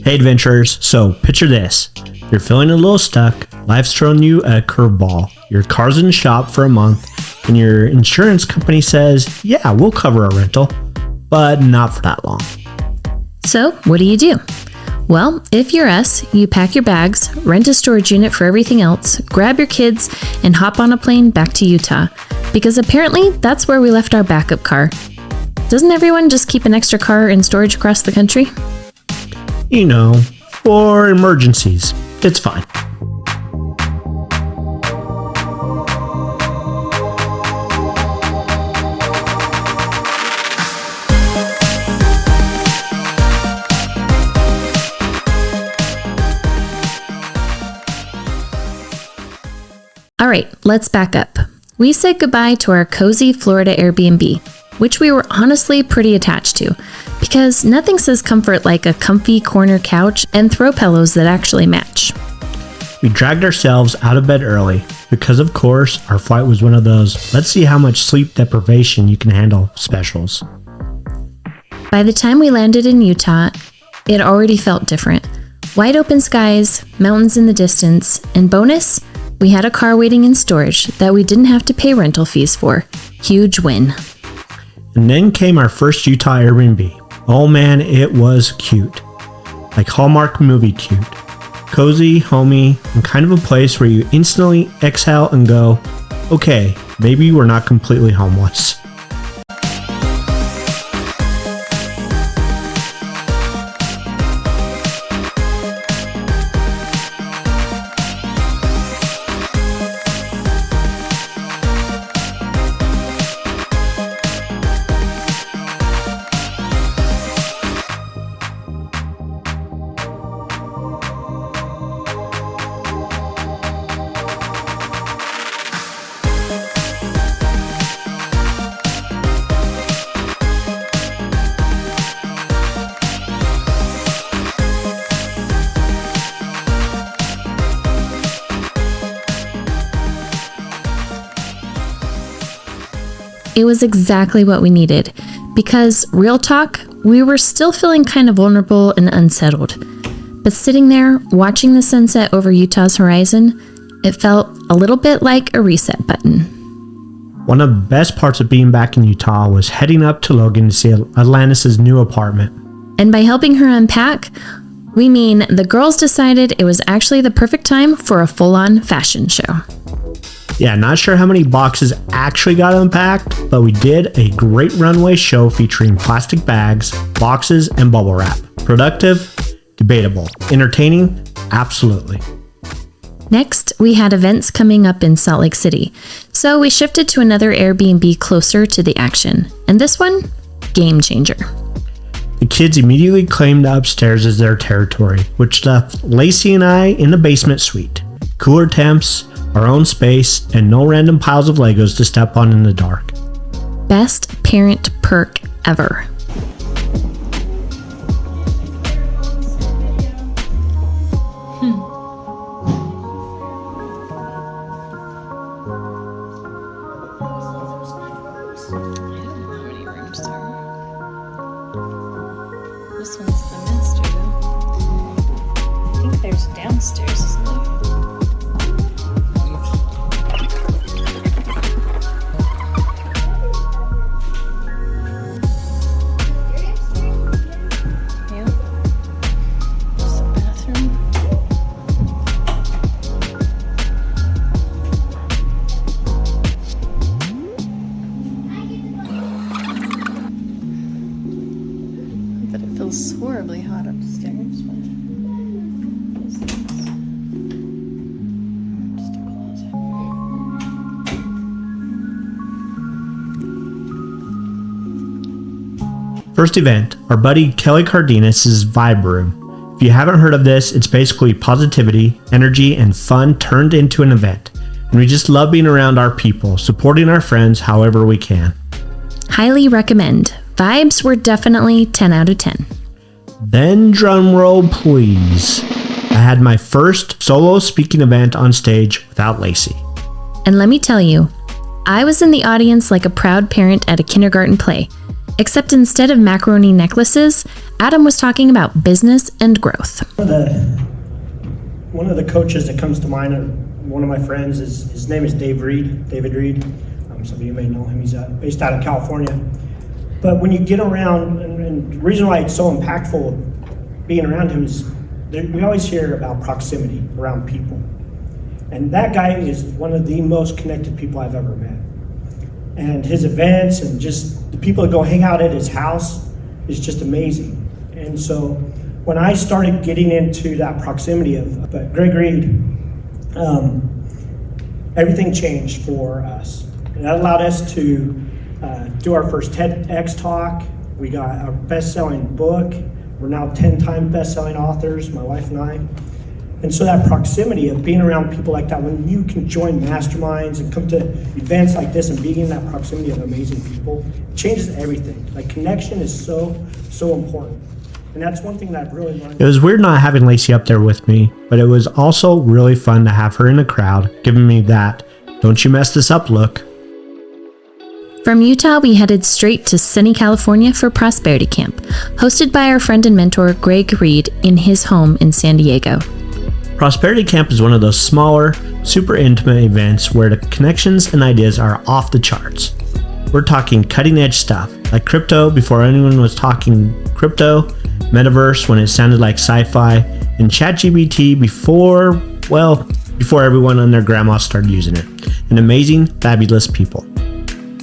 Hey adventurers, so picture this. You're feeling a little stuck, life's thrown you a curveball, your car's in the shop for a month, and your insurance company says, yeah, we'll cover a rental, but not for that long. So what do? Well, if you're us, you pack your bags, rent a storage unit for everything else, grab your kids, and hop on a plane back to Utah. Because apparently that's where we left our backup car. Doesn't everyone just keep an extra car in storage across the country? You know, for emergencies. It's fine. All right, let's back up. We said goodbye to our cozy Florida Airbnb, which we were honestly pretty attached to, because nothing says comfort like a comfy corner couch and throw pillows that actually match. We dragged ourselves out of bed early because, of course, our flight was one of those let's see how much sleep deprivation you can handle specials. By the time we landed in Utah, it already felt different. Wide open skies, mountains in the distance, and bonus, we had a car waiting in storage that we didn't have to pay rental fees for. Huge win. And then came our first Utah Airbnb. Oh man, it was cute. Like Hallmark movie cute. Cozy, homey, and kind of a place where you instantly exhale and go, okay, maybe we're not completely homeless. It was exactly what we needed, because, real talk, we were still feeling kind of vulnerable and unsettled. But sitting there, watching the sunset over Utah's horizon, it felt a little bit like a reset button. One of the best parts of being back in Utah was heading up to Logan to see Atlantis' new apartment. And by helping her unpack, we mean the girls decided it was actually the perfect time for a full-on fashion show. Yeah, not sure how many boxes actually got unpacked, but we did a great runway show featuring plastic bags, boxes, and bubble wrap. Productive? Debatable. Entertaining? Absolutely. Next, we had events coming up in Salt Lake City, so we shifted to another Airbnb closer to the action. And this one? Game changer. The kids immediately claimed the upstairs as their territory, which left Lacey and I in the basement suite. Cooler temps, our own space, and no random piles of Legos to step on in the dark. Best parent perk ever. This one's the master, though. I think there's downstairs, isn't there? It's horribly hot upstairs, but just a closet. First event, our buddy Kelly Cardenas' Vibe Room. If you haven't heard of this, it's basically positivity, energy, and fun turned into an event. And we just love being around our people, supporting our friends however we can. Highly recommend. Vibes were definitely 10 out of 10. Then drum roll please. I had my first solo speaking event on stage without Lacey. And let me tell you, I was in the audience like a proud parent at a kindergarten play. Except instead of macaroni necklaces, Adam was talking about business and growth. One of the coaches that comes to mind, one of my friends, his name is David Reid. Some of you may know him. He's based out of California. But when you get around, and the reason why it's so impactful being around him is we always hear about proximity around people. And that guy is one of the most connected people I've ever met. And his events and just the people that go hang out at his house is just amazing. And so when I started getting into that proximity of Reid, everything changed for us. And that allowed us to do our first TEDx talk. We got a best-selling book. We're now 10-time best-selling authors, my wife and I. And so that proximity of being around people like that, when you can join masterminds and come to events like this and being in that proximity of amazing people, it changes everything. Like, connection is so important. And that's one thing that I've really learned. It was weird not having Lacey up there with me, but it was also really fun to have her in the crowd, giving me that "don't you mess this up" look. From Utah, we headed straight to sunny California for Prosperity Camp, hosted by our friend and mentor, Reid, in his home in San Diego. Prosperity Camp is one of those smaller, super intimate events where the connections and ideas are off the charts. We're talking cutting edge stuff, like crypto before anyone was talking crypto, metaverse when it sounded like sci-fi, and ChatGPT before everyone and their grandma started using it. And amazing, fabulous people.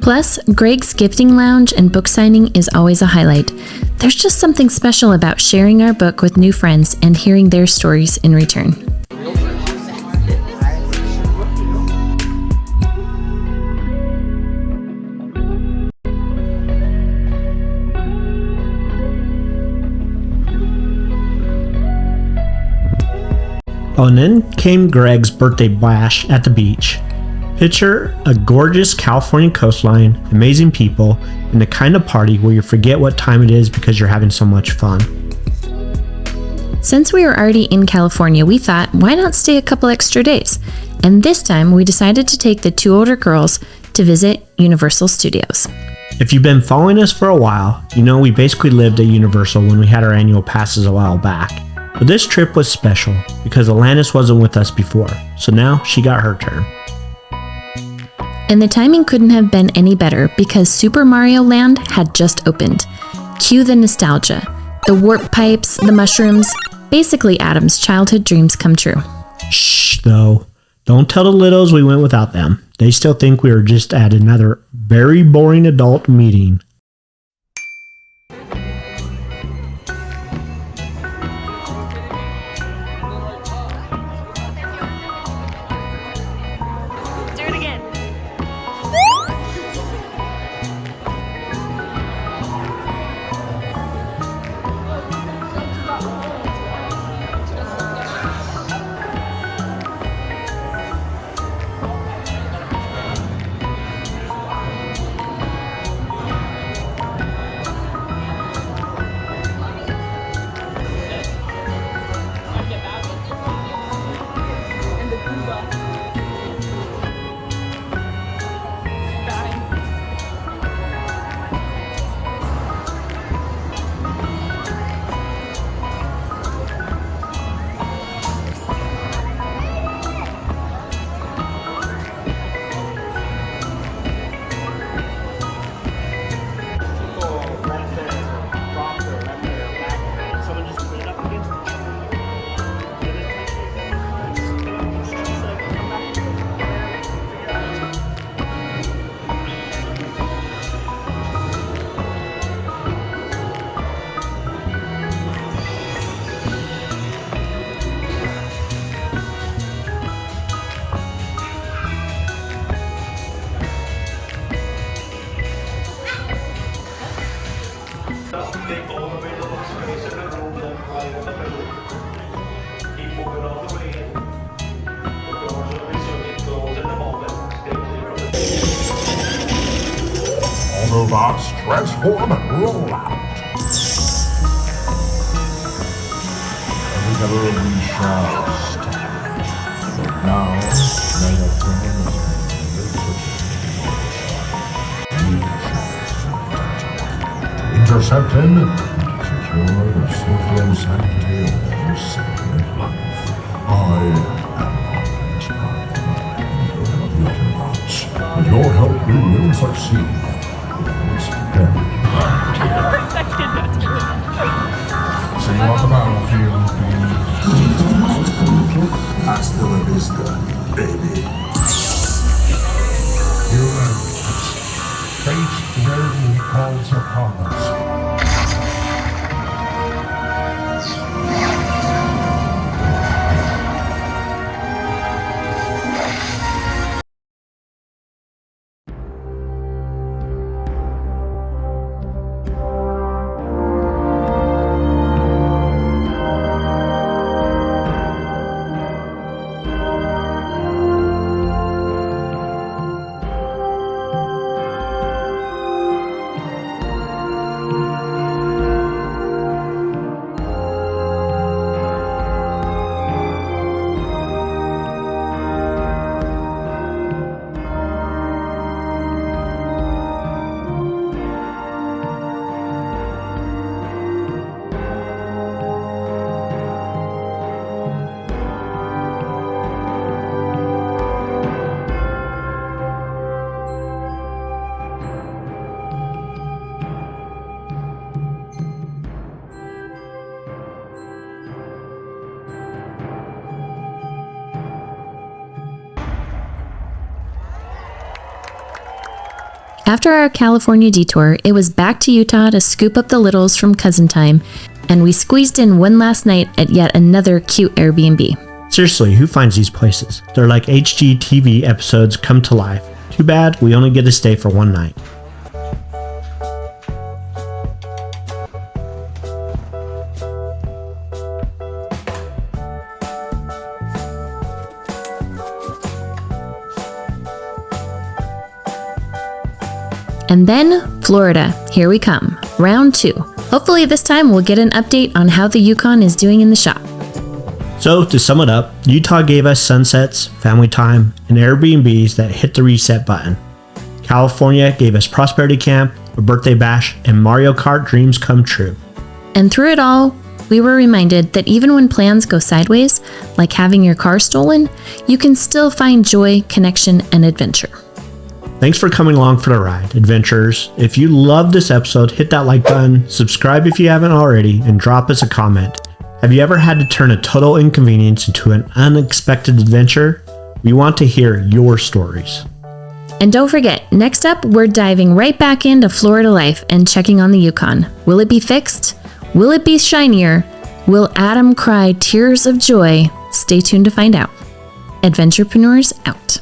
Plus, Greg's gifting lounge and book signing is always a highlight. There's just something special about sharing our book with new friends and hearing their stories in return. Oh, and then came Greg's birthday bash at the beach. Picture a gorgeous California coastline, amazing people, and the kind of party where you forget what time it is because you're having so much fun. Since we were already in California, we thought, why not stay a couple extra days? And this time, we decided to take the two older girls to visit Universal Studios. If you've been following us for a while, you know we basically lived at Universal when we had our annual passes a while back. But this trip was special because Alanis wasn't with us before, so now she got her turn. And the timing couldn't have been any better because Super Mario Land had just opened. Cue the nostalgia, the warp pipes, the mushrooms, basically Adam's childhood dreams come true. Shh, though. Don't tell the littles we went without them. They still think we were just at another very boring adult meeting. Robots transform and roll out. And together we shall stand. But now, may the turn is are sent in to secure the safety and sanctity of your sacred life. I am Orange Prime, of the other gods. With your help, we will succeed. It's very hard. See you on the battlefield, Hasta la vista, baby. humans. Fate rarely calls upon us. After our California detour, it was back to Utah to scoop up the littles from cousin time, and we squeezed in one last night at yet another cute Airbnb. Seriously, who finds these places? They're like HGTV episodes come to life. Too bad we only get to stay for one night. And then, Florida, here we come, round 2. Hopefully this time we'll get an update on how the Yukon is doing in the shop. So, to sum it up, Utah gave us sunsets, family time, and Airbnbs that hit the reset button. California gave us Prosperity Camp, a birthday bash, and Mario Kart dreams come true. And through it all, we were reminded that even when plans go sideways, like having your car stolen, you can still find joy, connection, and adventure. Thanks for coming along for the ride, adventurers. If you loved this episode, hit that like button, subscribe if you haven't already, and drop us a comment. Have you ever had to turn a total inconvenience into an unexpected adventure? We want to hear your stories. And don't forget, next up, we're diving right back into Florida life and checking on the Yukon. Will it be fixed? Will it be shinier? Will Adam cry tears of joy? Stay tuned to find out. Adventurepreneurs out.